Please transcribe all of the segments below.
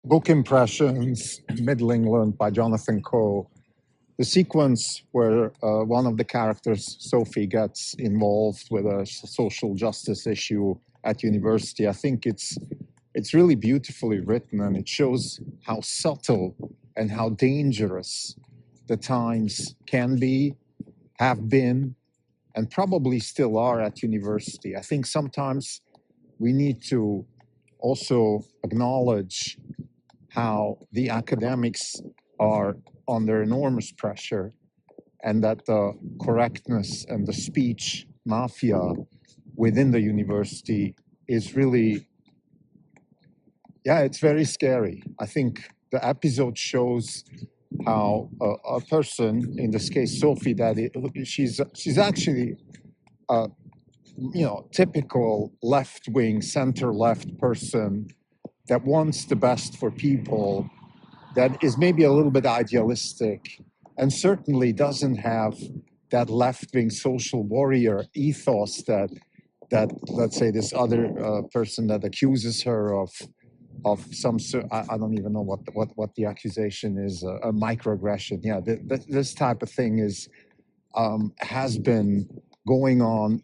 Book Impressions, Middle England by Jonathan Coe. The sequence where one of the characters, Sophie, gets involved with a social justice issue at university, I think it's really beautifully written, and it shows how subtle and how dangerous the times can be, have been, and probably still are at university. I think sometimes we need to also acknowledge how the academics are under enormous pressure, and that the correctness and the speech mafia within the university is really, yeah, it's very scary. I think the episode shows how a person, in this case Sophie, she's actually a typical left-wing, center-left person that wants the best for people, that is maybe a little bit idealistic, and certainly doesn't have that left-wing social warrior ethos that let's say this other person that accuses her of some I don't even know what the accusation is, a microaggression. Yeah, this type of thing is has been going on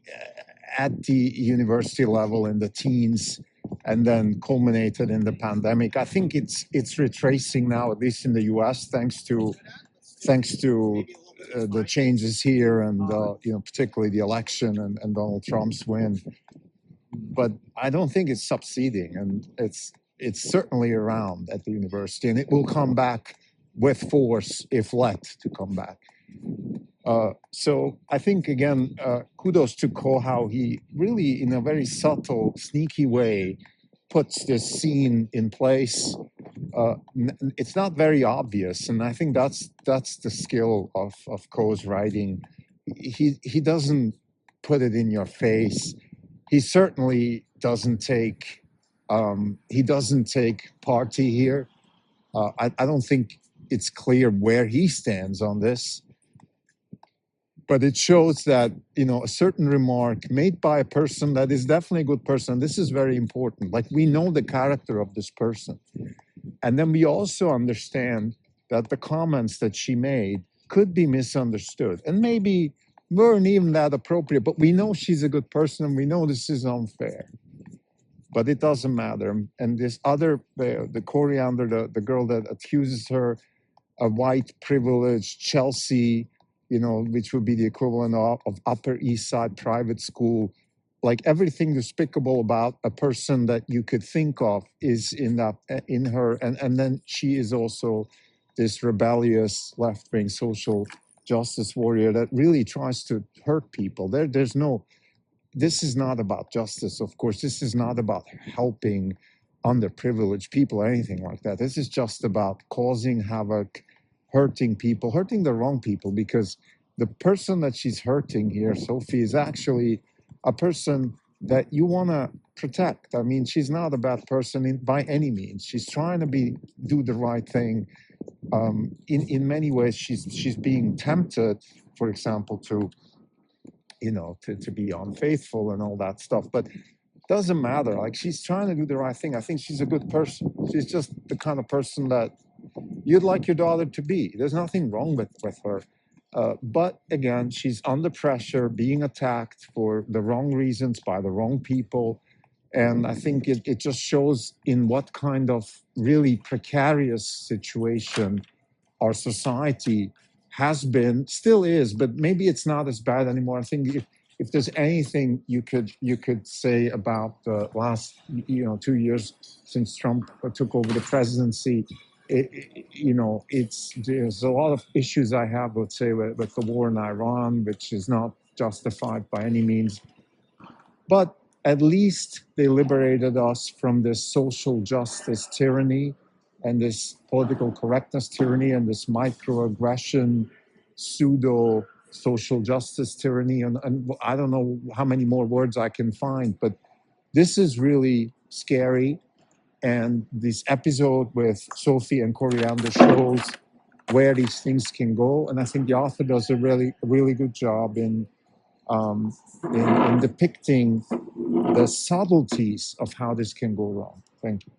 at the university level in the teens, and then culminated in the pandemic. I think it's retracing now, at least in the U.S., thanks to the changes here, and particularly the election and Donald Trump's win. But I don't think it's succeeding, and it's certainly around at the university, and it will come back with force if let to come back. So I think, again, kudos to Ko, how he really, in a very subtle, sneaky way, puts this scene in place. It's not very obvious, and I think that's the skill of Ko's writing. He doesn't put it in your face. He certainly doesn't take party here. I don't think it's clear where he stands on this. But it shows that, a certain remark made by a person that is definitely a good person. This is very important. Like, we know the character of this person. And then we also understand that the comments that she made could be misunderstood and maybe weren't even that appropriate. But we know she's a good person, and we know this is unfair. But it doesn't matter. And this other, the Coriander, the girl that accuses her, a white, privileged Chelsea, which would be the equivalent of Upper East Side private school, like everything despicable about a person that you could think of is in her. And then she is also this rebellious left-wing social justice warrior that really tries to hurt people. This is not about justice, of course. This is not about helping underprivileged people or anything like that. This is just about causing havoc, hurting people, hurting the wrong people, because the person that she's hurting here, Sophie, is actually a person that you want to protect. I mean, she's not a bad person by any means. She's trying to do the right thing. In many ways, she's being tempted, for example, to be unfaithful and all that stuff. But it doesn't matter. Like, she's trying to do the right thing. I think she's a good person. She's just the kind of person that you'd like your daughter to be. There's nothing wrong with her. But again, she's under pressure, being attacked for the wrong reasons by the wrong people. And I think it just shows in what kind of really precarious situation our society has been, still is, but maybe it's not as bad anymore. I think if there's anything you could say about the last 2 years since Trump took over the presidency, there's a lot of issues I have, let's say, with the war in Iran, which is not justified by any means. But at least they liberated us from this social justice tyranny and this political correctness tyranny and this microaggression pseudo social justice tyranny. And I don't know how many more words I can find, but this is really scary. And this episode with Sophie and Coriander shows where these things can go. And I think the author does a really good job in depicting the subtleties of how this can go wrong. Thank you.